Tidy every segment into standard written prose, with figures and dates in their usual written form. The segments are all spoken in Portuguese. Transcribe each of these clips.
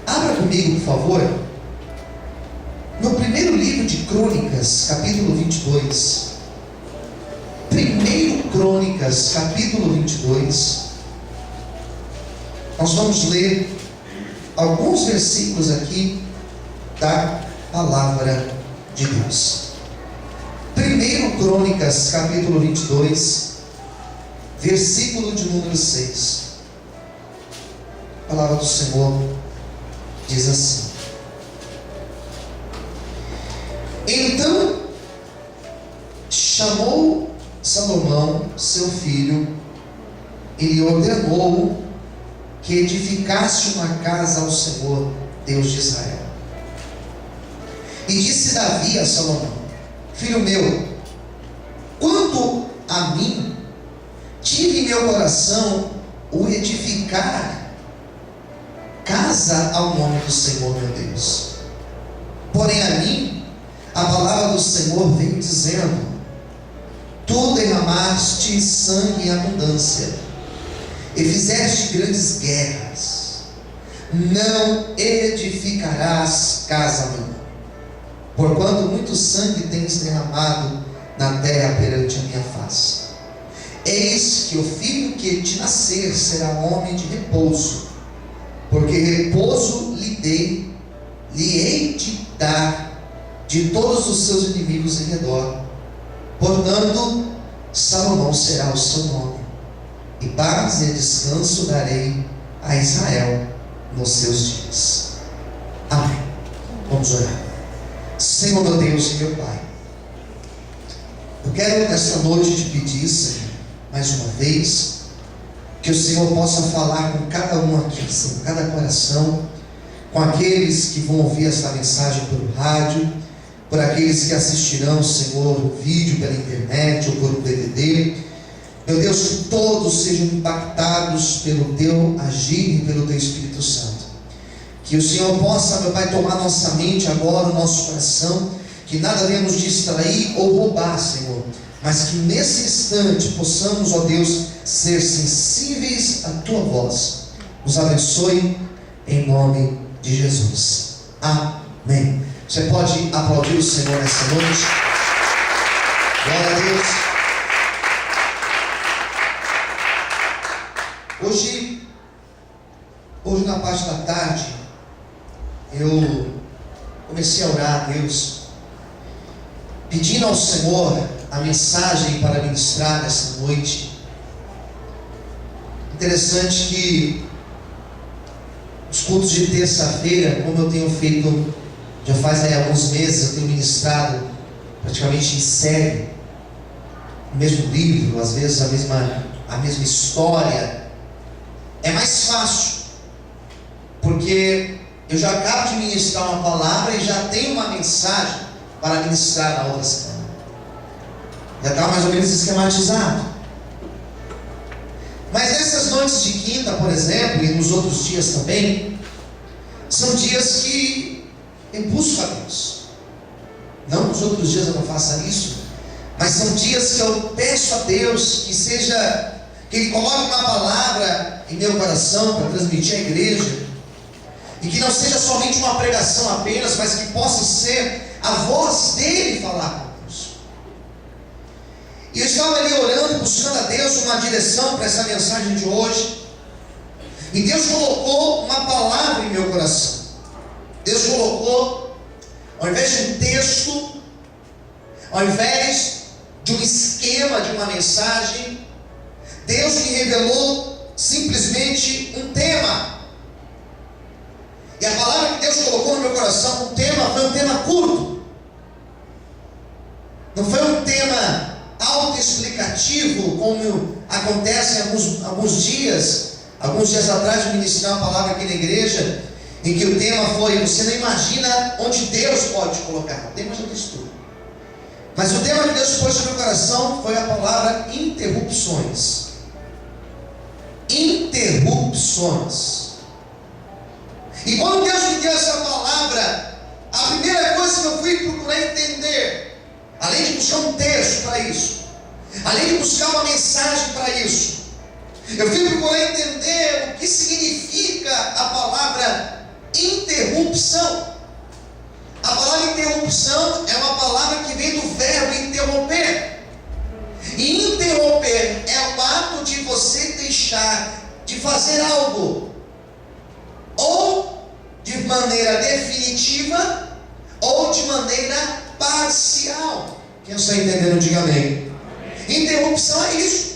Abra comigo, por favor, no primeiro livro de Crônicas, capítulo 22. Primeiro Crônicas, capítulo 22. Nós vamos ler alguns versículos aqui da palavra de Deus. Primeiro Crônicas, capítulo 22, versículo de número 6. A palavra do Senhor diz assim: Então chamou Salomão, seu filho, e lhe ordenou que edificasse uma casa ao Senhor, Deus de Israel. E disse Davi a Salomão: Filho meu, quanto a mim, tive em meu coração o edificar casa ao nome do Senhor meu Deus. Porém a mim, a palavra do Senhor veio dizendo: Tu derramaste sangue em abundância, e fizeste grandes guerras, não edificarás casa minha, porquanto muito sangue tens derramado na terra perante a minha face. Eis que o filho que te nascer será homem de repouso, porque repouso lhe hei de dar de todos os seus inimigos em redor. Portanto, Salomão será o seu nome, e paz e descanso darei a Israel nos seus dias. Amém. Vamos orar. Senhor meu Deus e meu Pai, eu quero nesta noite te pedir, Senhor, mais uma vez, que o Senhor possa falar com cada um aqui, Senhor, cada coração, com aqueles que vão ouvir esta mensagem pelo rádio, por aqueles que assistirão, Senhor, o vídeo pela internet ou por um DVD. Meu Deus, que todos sejam impactados pelo Teu agir e pelo Teu Espírito Santo. Que o Senhor possa, meu Pai, tomar nossa mente agora, o nosso coração, que nada venha nos distrair ou roubar, Senhor, mas que nesse instante possamos, ó Deus, ser sensíveis à Tua voz. Nos abençoe em nome de Jesus. Amém. Você pode aplaudir o Senhor nessa noite? Glória a Deus. Hoje na parte da tarde, eu comecei a orar a Deus, pedindo ao Senhor a mensagem para ministrar nessa noite. Interessante que os cultos de terça-feira, como eu tenho feito já faz aí alguns meses, eu tenho ministrado praticamente em série o mesmo livro, às vezes a mesma história. É mais fácil, porque eu já acabo de ministrar uma palavra e já tenho uma mensagem para ministrar na outra semana. Já está mais ou menos esquematizado. Mas nessas noites de quinta, por exemplo, e nos outros dias também, são dias que eu busco a Deus. Não nos outros dias eu não faça isso, mas são dias que eu peço a Deus que Ele coloque uma palavra em meu coração para transmitir à igreja, e que não seja somente uma pregação apenas, mas que possa ser a voz dele falar conosco. E eu estava ali orando, buscando a Deus uma direção para essa mensagem de hoje, e Deus colocou uma palavra em meu coração. Deus colocou, ao invés de um texto, ao invés de um esquema de uma mensagem, Deus me revelou simplesmente um tema. E a palavra que Deus colocou no meu coração, um tema, foi um tema curto. Não foi um tema autoexplicativo, como acontece em alguns dias atrás de ministrar uma palavra aqui na igreja, em que o tema foi: você não imagina onde Deus pode te colocar. O tema já disse tudo. Mas o tema que Deus pôs no meu coração foi a palavra interrupções. Interrupções. E quando Deus me deu essa palavra, a primeira coisa que eu fui procurar entender, além de buscar um texto para isso, além de buscar uma mensagem para isso, eu fui procurar entender o que significa a palavra interrupção. fazer algo, ou de maneira definitiva, ou de maneira parcial. Quem está entendendo, diga amém. Interrupção é isso.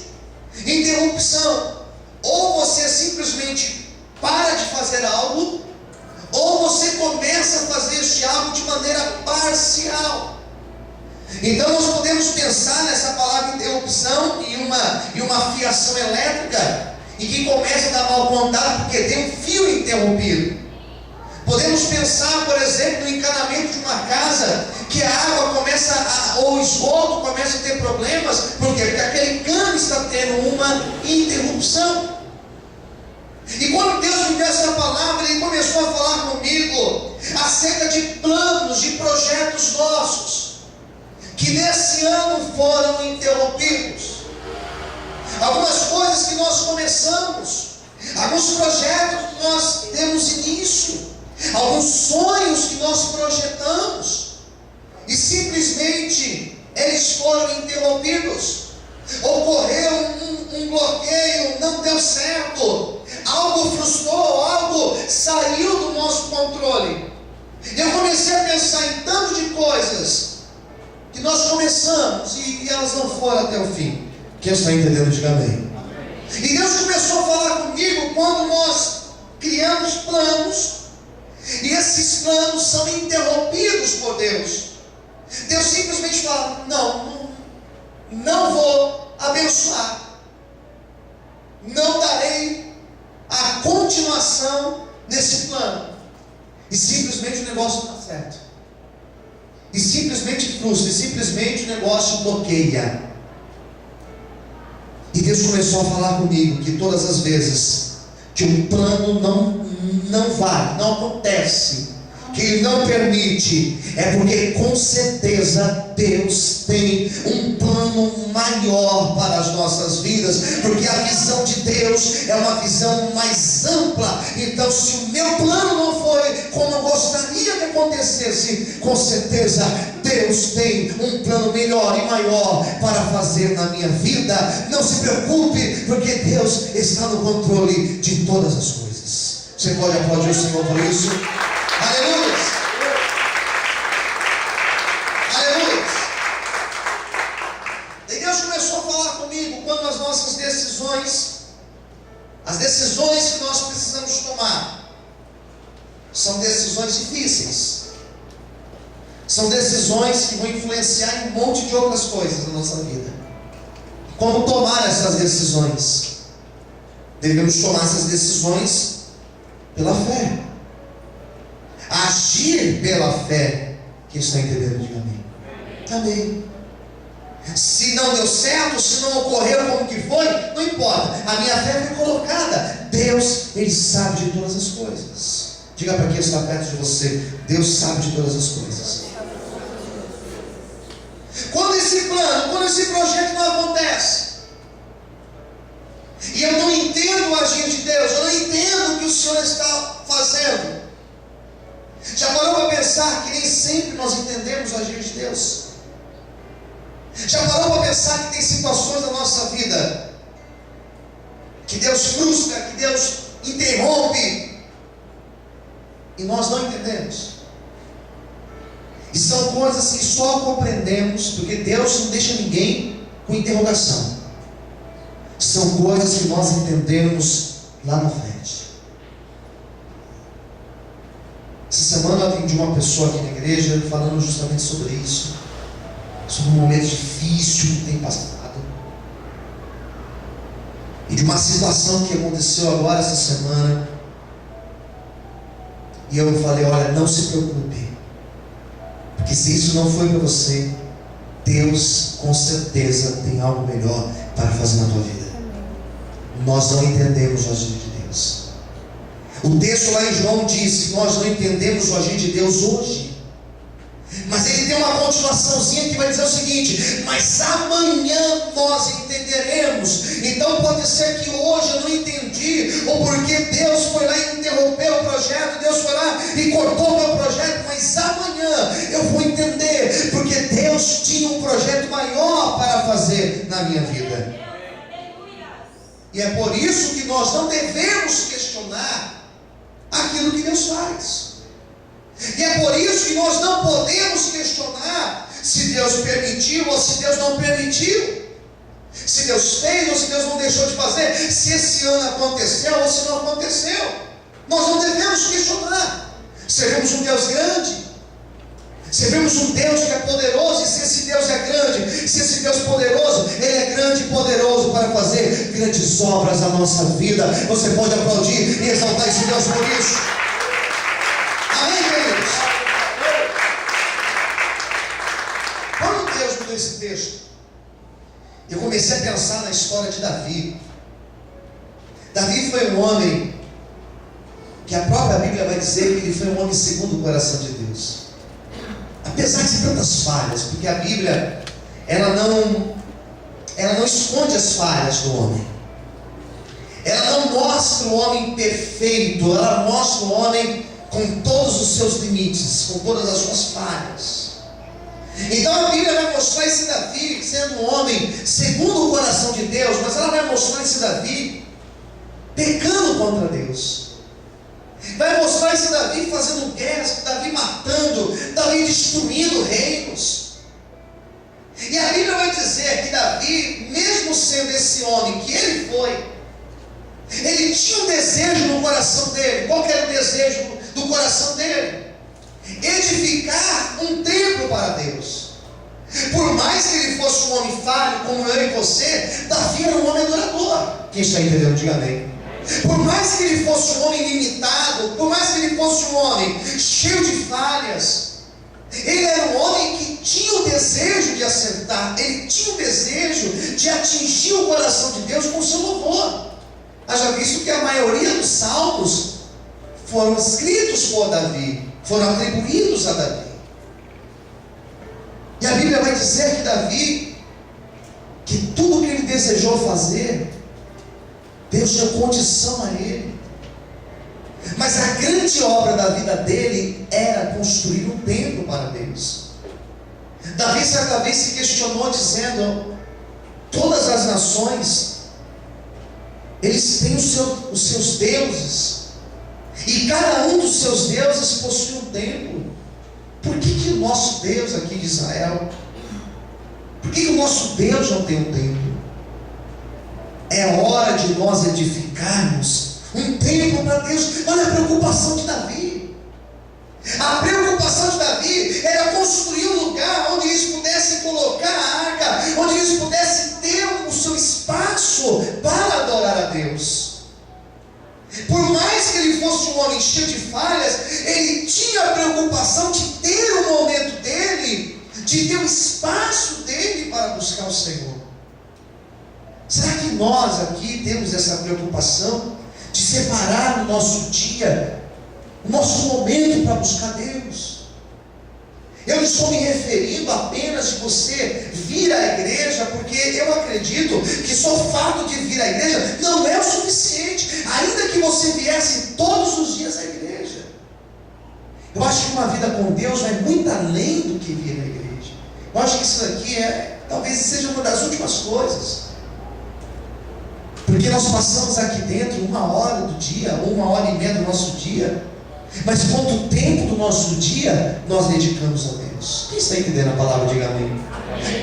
Interrupção, ou você simplesmente para de fazer algo, ou você começa a fazer este algo de maneira parcial. Então nós podemos pensar nessa palavra interrupção em uma fiação elétrica, e que começa a dar mau contato porque tem um fio interrompido. Podemos pensar, por exemplo, no encanamento de uma casa, que a água ou o esgoto começa a ter problemas. Por quê? Porque aquele cano está tendo uma interrupção. E quando Deus me deu essa palavra, Ele começou a falar comigo acerca de planos, de projetos nossos, que nesse ano foram interrompidos. Algumas coisas que nós começamos, alguns projetos que nós temos início, alguns sonhos que nós projetamos, e simplesmente eles foram interrompidos. Ocorreu um bloqueio, não deu certo, algo frustrou, algo saiu do nosso controle. Eu comecei a pensar em tanto de coisas que nós começamos e elas não foram até o fim. Quem está entendendo, diga amém. E Deus começou a falar comigo quando nós criamos planos, e esses planos são interrompidos por Deus. Deus simplesmente fala: não vou abençoar, não darei a continuação nesse plano. E simplesmente o negócio não dá certo, e simplesmente frustra, e simplesmente o negócio bloqueia. E Deus começou a falar comigo que todas as vezes que um plano não acontece, que Ele não permite, é porque com certeza Deus tem um plano maior para as nossas vidas, porque a visão de Deus é uma visão mais ampla. Então, se o meu plano não foi como eu gostaria que acontecesse, com certeza Deus tem um plano melhor e maior para fazer na minha vida. Não se preocupe, porque Deus está no controle de todas as coisas. Você pode aplaudir o Senhor por isso? Aleluia! Aleluia! E Deus começou a falar comigo quando as nossas decisões, as decisões que nós precisamos tomar, são decisões difíceis, são decisões que vão influenciar em um monte de outras coisas na nossa vida. Como tomar essas decisões? Devemos tomar essas decisões pela fé, agir pela fé. Quem está entendendo, diga amém. Amém. Se não deu certo, se não ocorreu como que foi, não importa, a minha fé foi colocada. Deus, Ele sabe de todas as coisas. Diga para quem está perto de você: Deus sabe de todas as coisas. Quando esse plano, quando esse projeto não acontece, e eu não entendo o agir de Deus, eu não entendo o que o Senhor está fazendo. Já parou para pensar que nem sempre nós entendemos o agir de Deus? Já parou para pensar que tem situações da nossa vida que Deus frustra, que Deus interrompe, e nós não entendemos? E são coisas que só compreendemos porque Deus não deixa ninguém com interrogação. São coisas que nós entendemos lá na frente. Essa semana eu atendi uma pessoa aqui na igreja falando justamente sobre isso, sobre um momento difícil que tem passado, e de uma situação que aconteceu agora essa semana. E eu falei: olha, não se preocupe, porque se isso não foi para você, Deus com certeza tem algo melhor para fazer na tua vida. Nós não entendemos o agir de Deus. O texto lá em João diz que nós não entendemos o agir de Deus hoje, mas ele tem uma continuaçãozinha que vai dizer o seguinte: mas amanhã nós entenderemos. Então pode ser que hoje eu não entendi, ou porque Deus foi lá e interrompeu o projeto, Deus foi lá e cortou o meu projeto, mas amanhã eu vou entender, porque Deus tinha um projeto maior para fazer na minha vida. E é por isso que nós não devemos questionar aquilo que Deus faz. E é por isso que nós não podemos questionar se Deus permitiu ou se Deus não permitiu, se Deus fez ou se Deus não deixou de fazer, se esse ano aconteceu ou se não aconteceu. Nós não devemos questionar. Servimos um Deus grande, servimos um Deus que é poderoso, e se esse Deus é grande, se esse Deus poderoso, Ele é grande e poderoso para fazer grandes obras na nossa vida. Você pode aplaudir e exaltar esse Deus por isso. Amém, queridos? Quando Deus mudou esse texto, eu comecei a pensar na história de Davi. Davi foi um homem que a própria Bíblia vai dizer que ele foi um homem segundo o coração de Deus. Apesar de tantas falhas, porque a Bíblia ela não esconde as falhas do homem. Ela não mostra o homem perfeito, ela mostra o homem com todos os seus limites, com todas as suas falhas. Então a Bíblia vai mostrar esse Davi sendo um homem segundo o coração de Deus, mas ela vai mostrar esse Davi pecando contra Deus. Vai mostrar esse Davi fazendo guerras, Davi matando, Davi destruindo reinos. E a Bíblia vai dizer que Davi, mesmo sendo esse homem que ele foi, ele tinha um desejo no coração dele. Qual que era o desejo do coração dele? Edificar um templo para Deus. Por mais que ele fosse um homem falho, como eu e você, Davi era um homem adorador. Quem está entendendo, diga amém. Por mais que ele fosse um homem limitado, por mais que ele fosse um homem cheio de falhas, ele era um homem que tinha o desejo de acertar, ele tinha o desejo de atingir o coração de Deus com seu louvor. Haja visto que a maioria dos salmos foram escritos por Davi, foram atribuídos a Davi. E a Bíblia vai dizer que Davi, que tudo que ele desejou fazer, Deus deu condição a ele. Mas a grande obra da vida dele era construir um templo para Deus. Davi certa vez se questionou dizendo: todas as nações, eles têm os seus deuses, e cada um dos seus deuses possui um templo. Por que o nosso Deus aqui de Israel, por que o nosso Deus não tem um templo? É hora de nós edificarmos um templo para Deus. Olha a preocupação de Davi. A preocupação de Davi era construir um lugar onde eles pudessem colocar a arca, onde eles pudessem ter o seu espaço para adorar a Deus. Por mais que ele fosse um homem cheio de falhas, ele tinha a preocupação de ter o momento dele, de ter o espaço dele para buscar o Senhor. Será que nós aqui temos essa preocupação de separar o nosso dia, o nosso momento para buscar Deus? Eu não estou me referindo apenas de você vir à igreja, porque eu acredito que só o fato de vir à igreja não é o suficiente, ainda que você viesse todos os dias à igreja. Eu acho que uma vida com Deus vai muito além do que vir à igreja. Eu acho que isso aqui talvez seja uma das últimas coisas. Porque nós passamos aqui dentro 1 hora do dia, ou 1h30 do nosso dia, mas quanto tempo do nosso dia nós dedicamos a Deus? Quem está entendendo a palavra? Diga amém.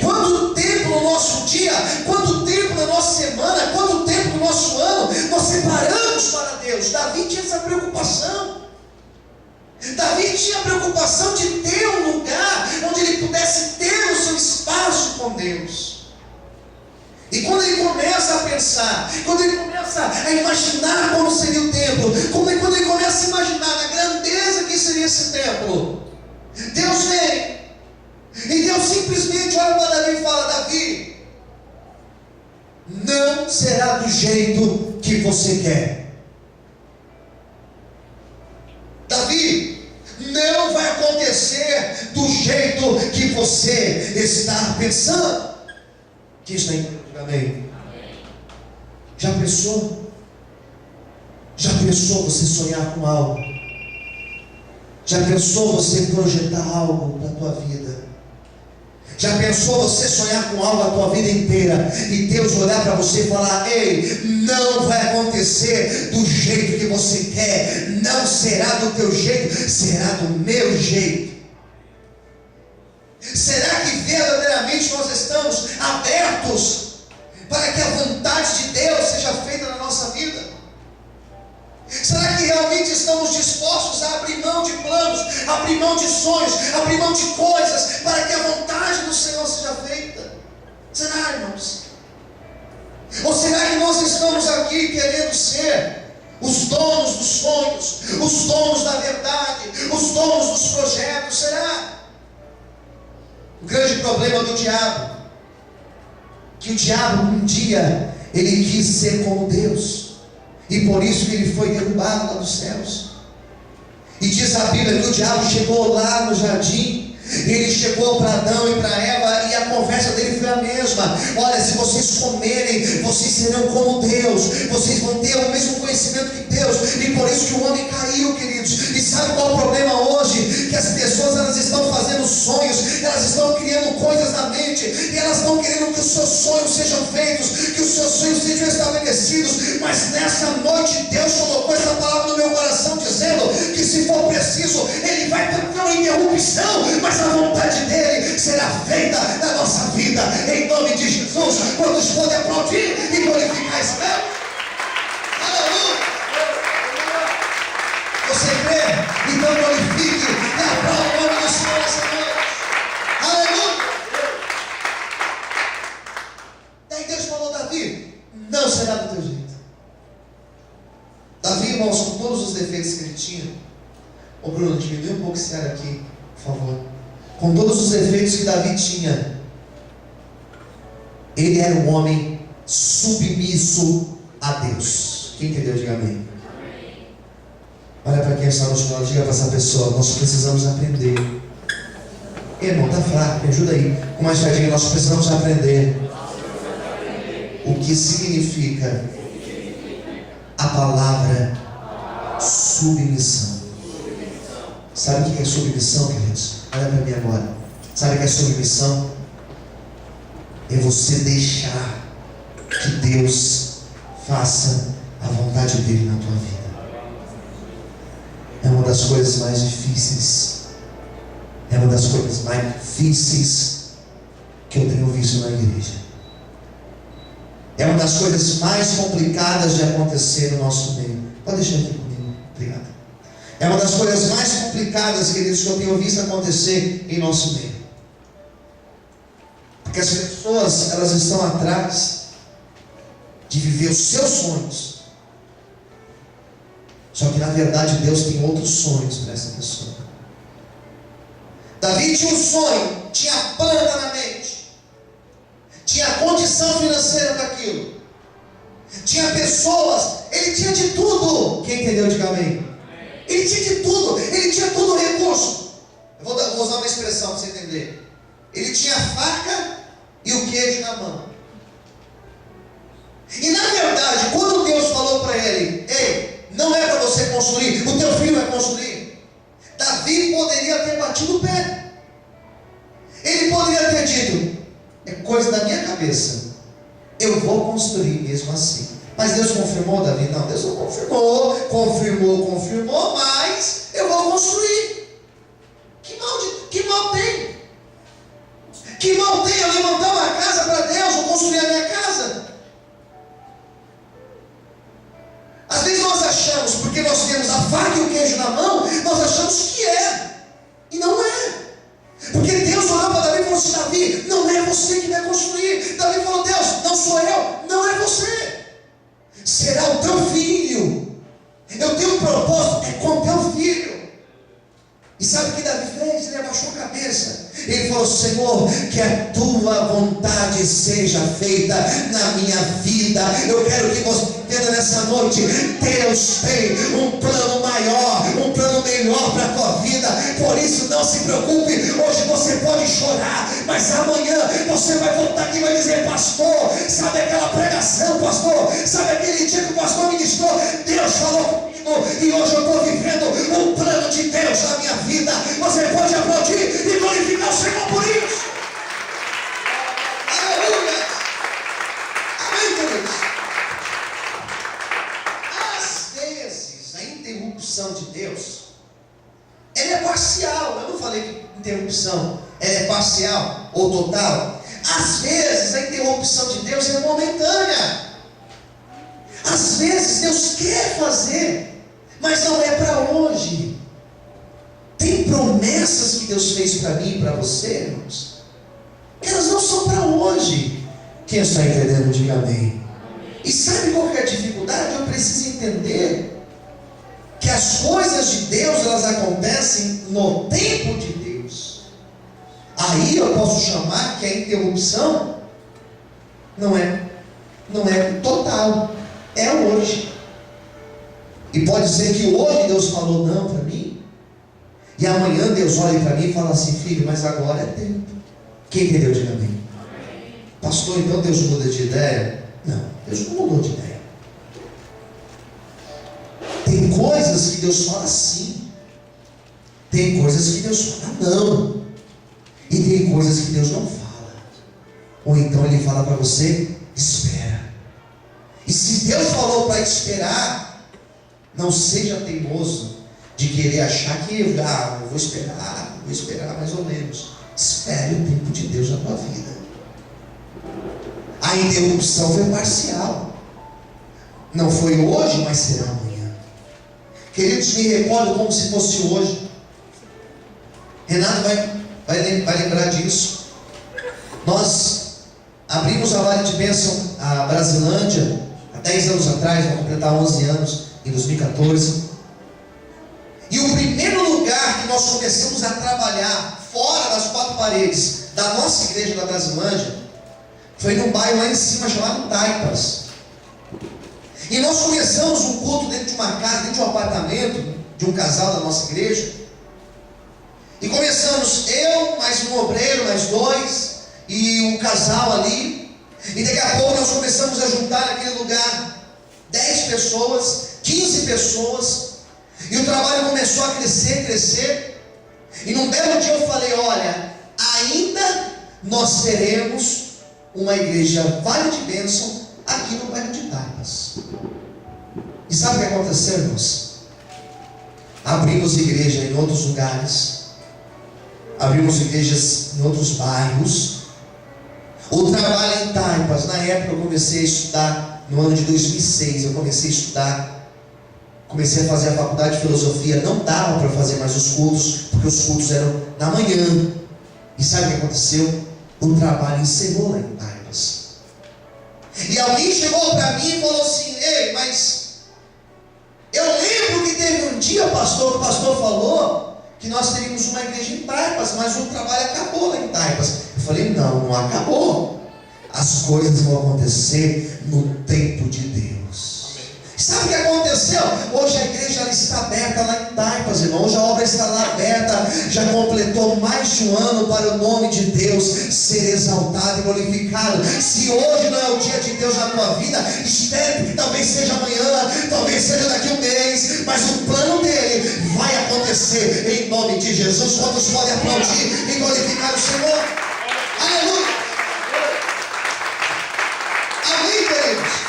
Quanto tempo no nosso dia, quanto tempo na nossa semana, quanto tempo no nosso ano nós separamos para Deus? Davi tinha essa preocupação. Davi tinha a preocupação de ter um lugar onde ele pudesse ter o seu espaço com Deus. E quando ele começa a pensar, quando ele começa a imaginar como seria o templo, quando ele começa a imaginar a grandeza que seria esse templo, Deus vem, e Deus simplesmente olha para Davi e fala: Davi, não será do jeito que você quer. Davi, não vai acontecer do jeito que você está pensando. Quem está entendendo? Amém. Já pensou? Já pensou você sonhar com algo? Já pensou você projetar algo para a tua vida? Já pensou você sonhar com algo a tua vida inteira e Deus olhar para você e falar: ei, não vai acontecer do jeito que você quer, não será do teu jeito, será do meu jeito. Será que verdadeiramente nós estamos abertos para que a vontade de Deus seja feita na nossa vida? Será que realmente estamos dispostos a abrir mão de planos, abrir mão de sonhos, abrir mão de coisas, para que a vontade do Senhor seja feita? Será, irmãos? Ou será que nós estamos aqui querendo ser os donos dos sonhos, os donos da verdade, os donos dos projetos? Será? O grande problema do diabo, que o diabo um dia ele quis ser como Deus, e por isso que ele foi derrubado lá dos céus. E diz a Bíblia que o diabo chegou lá no jardim, ele chegou para Adão e para Eva, e a conversa dele foi a mesma: olha, se vocês comerem, vocês serão como Deus, vocês vão ter o mesmo conhecimento que Deus. E por isso que o homem caiu, queridos. E sabe qual é o problema hoje? Que as pessoas, elas estão fazendo sonhos, elas estão criando coisas na mente, e elas estão querendo que os seus sonhos sejam feitos, que os seus sonhos sejam estabelecidos. Mas nessa noite Deus colocou essa palavra no meu coração, dizendo que se for preciso, Ele vai ter uma interrupção, mas a vontade dele será feita na nossa vida, em nome de Jesus. Quantos podem aplaudir e glorificar esse Deus? Aleluia! Você crê? Então glorifique e aplaude o nome do Senhor essa noite. Aleluia! Daí Deus falou: Davi, não será do teu jeito. Davi, irmãos, com todos os defeitos que ele tinha. Ô Bruno, diminui um pouco esse cara aqui, por favor. Com todos os defeitos que Davi tinha, ele era um homem submisso a Deus. Quem entendeu, diga amém. Olha para quem está no chão, diga para essa pessoa: nós precisamos aprender. Irmão, está fraco, me ajuda aí. Com mais diga: nós precisamos aprender o que significa a palavra submissão. Sabe o que é submissão, queridos? Olha para mim agora. Sabe o que é submissão? É você deixar que Deus faça a vontade dele na tua vida. É uma das coisas mais difíceis. É uma das coisas mais difíceis que eu tenho visto na igreja. É uma das coisas mais complicadas de acontecer no nosso meio. Pode deixar aqui comigo. Obrigado. É uma das coisas mais complicadas, queridos, que eu tenho visto acontecer em nosso meio. Porque as pessoas, elas estão atrás de viver os seus sonhos. Só que na verdade Deus tem outros sonhos para essa pessoa. Davi tinha um sonho, tinha planta na mente, tinha condição financeira daquilo, tinha pessoas, ele tinha de tudo. Quem entendeu, diga amém. Ele tinha de tudo, ele tinha todo o recurso. Eu vou usar uma expressão para você entender. Ele tinha a faca e o queijo na mão. E na verdade, quando Deus falou para ele: ei, não é para você construir, o teu filho vai construir, Davi poderia ter batido o pé. Ele poderia ter dito: é coisa da minha cabeça, eu vou construir mesmo assim. Mas Deus confirmou, Davi? Não, Deus não confirmou. Confirmou, mas eu vou construir. Que mal tem? Que mal tem eu levantar uma casa para Deus, ou construir a minha casa? Às vezes nós achamos, porque nós temos a faca e o queijo na mão, nós achamos que é. E não é. Porque Deus olhou para Davi e falou assim: Davi, não é você que vai construir. Davi falou: Deus, não sou eu, não é você. Será o teu filho. Eu tenho um propósito, é com teu filho. E sabe o que Davi fez? Ele abaixou a cabeça. Ele falou: Senhor, que a tua vontade seja feita na minha vida. Eu quero que você entenda nessa noite: Deus tem um plano maior, um plano melhor para a tua vida. Por isso não se preocupe. Hoje você pode chorar, mas amanhã você vai voltar aqui e vai dizer: pastor, sabe aquela pregação, pastor? Sabe aquele dia que o pastor ministrou? Deus falou comigo e hoje eu estou vivendo o plano de Deus na minha vida. Você pode aplaudir e glorificar o Senhor por isso. ela é parcial. Eu não falei que interrupção ela é parcial ou total. Às vezes a interrupção de Deus é momentânea. Às vezes Deus quer fazer, mas não é para hoje. Tem promessas que Deus fez para mim e para você, irmãos, que elas não são para hoje. Quem está entendendo, diga amém. E sabe qual que é a dificuldade? Eu preciso entender que as coisas de Deus, elas acontecem no tempo de Deus. Aí eu posso chamar que a interrupção não é total, é hoje. E pode ser que hoje Deus falou não para mim, e amanhã Deus olha para mim e fala assim: filho, mas agora é tempo. Quem entendeu, diga amém. Pastor, então Deus muda de ideia? Não, Deus não mudou de ideia. Tem coisas que Deus fala sim, tem coisas que Deus fala não, e tem coisas que Deus não fala. Ou então Ele fala para você: espera. E se Deus falou para esperar, não seja teimoso de querer achar que eu vou esperar mais ou menos. Espere o tempo de Deus na tua vida. A interrupção foi parcial, não foi hoje, mas será amanhã. Queridos, me recordo como se fosse hoje. Renato vai lembrar disso. Nós abrimos a Vale de Bênção, a Brasilândia, há 10 anos atrás, vai completar 11 anos, em 2014. E o primeiro lugar que nós começamos a trabalhar, fora das quatro paredes da nossa igreja da Brasilândia, foi num bairro lá em cima chamado Taipas. E nós começamos um culto dentro de uma casa, dentro de um apartamento de um casal da nossa igreja. E começamos eu, mais um obreiro, mais dois, e um casal ali. E daqui a pouco nós começamos a juntar naquele lugar 10 pessoas, 15 pessoas. E o trabalho começou a crescer. E num belo dia eu falei: olha, ainda nós teremos uma igreja Vale de Bênção aqui no bairro de Taipas. E sabe o que aconteceu, irmãos? Abrimos igreja em outros lugares, abrimos igrejas em outros bairros. O trabalho em Taipas, na época eu comecei a estudar, no ano de 2006 eu comecei a estudar, comecei a fazer a faculdade de filosofia. Não dava para fazer mais os cultos, porque os cultos eram na manhã. E sabe o que aconteceu? O trabalho encerrou lá em Taipas. E alguém chegou para mim e falou assim: ei, mas eu lembro que teve um dia, pastor, que o pastor falou que nós teríamos uma igreja em Taipas, mas o trabalho acabou lá em Taipas. Eu falei: não acabou. As coisas vão acontecer no tempo de Deus. Sabe o que aconteceu? Hoje a igreja ela está aberta lá em Taipas, irmão. Hoje a obra está lá aberta. Já completou mais de um ano para o nome de Deus ser exaltado e glorificado. Se hoje não é o dia de Deus na tua vida, espere, porque talvez seja amanhã, talvez seja daqui a um mês, mas o plano dele vai acontecer em nome de Jesus. Quantos podem aplaudir e glorificar o Senhor? Aleluia! Amém, queridos?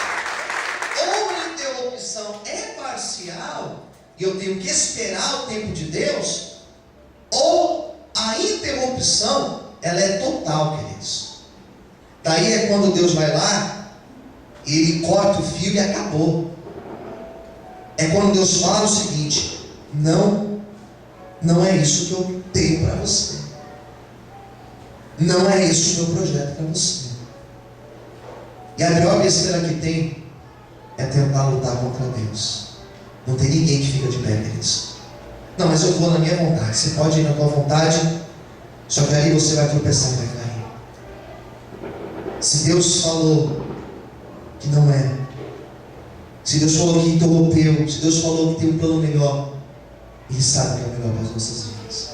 É parcial e eu tenho que esperar o tempo de Deus, ou a interrupção ela é total, queridos. Daí é quando Deus vai lá e Ele corta o fio e acabou. É quando Deus fala o seguinte: não é isso que eu tenho para você, não é isso o meu projeto para você. E a pior besteira que tem é tentar lutar contra Deus. Não tem ninguém que fica de pé, queridos. Não, mas eu vou na minha vontade. Você pode ir na tua vontade, só que aí você vai tropeçar e vai cair. Se Deus falou que não é, se Deus falou que interrompeu, se Deus falou que tem um plano melhor, Ele sabe que é o melhor para as nossas vidas.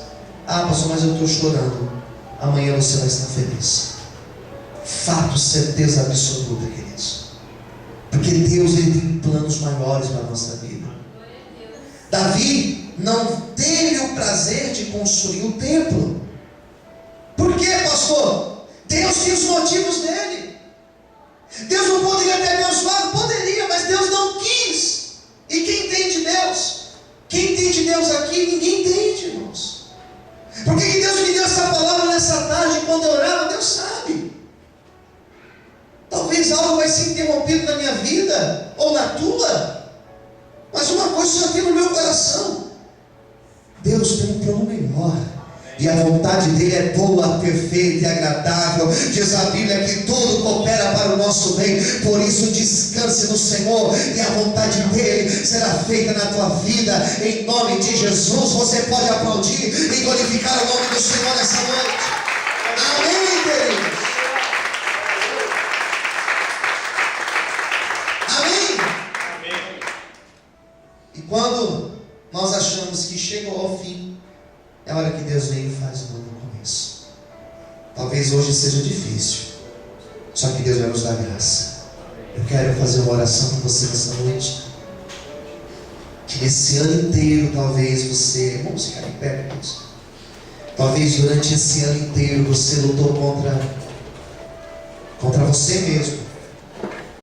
Ah, pastor, mas eu estou chorando. Amanhã você vai estar feliz. Fato, certeza absoluta, queridos. Porque Deus ele tem planos maiores para a nossa vida. Davi não teve o prazer de construir o templo. Por quê, pastor? Deus tinha os motivos dele. Deus não poderia ter abençoado? Poderia, mas Deus não quis. E quem entende Deus? Quem entende Deus aqui? Ninguém entende, irmão. Por que Deus me deu essa palavra nessa tarde quando eu orava? Deus sabe. Talvez algo vai ser interrompido na minha vida, ou na tua, mas uma coisa só tem no meu coração: Deus tem um plano melhor, e a vontade dele é boa, perfeita e agradável. Diz a Bíblia que tudo coopera para o nosso bem. Por isso descanse no Senhor, e a vontade dele será feita na tua vida, em nome de Jesus. Você pode aplaudir e glorificar o nome do Senhor nessa noite. Amém, queridos. Amém. E quando nós achamos que chegou ao fim, é a hora que Deus vem e faz um novo começo. Talvez hoje seja difícil, só que Deus vai nos dar graça. Eu quero fazer uma oração com você nessa noite. Que nesse ano inteiro, talvez você... Vamos ficar em pé, irmãos. Talvez durante esse ano inteiro você lutou contra você mesmo.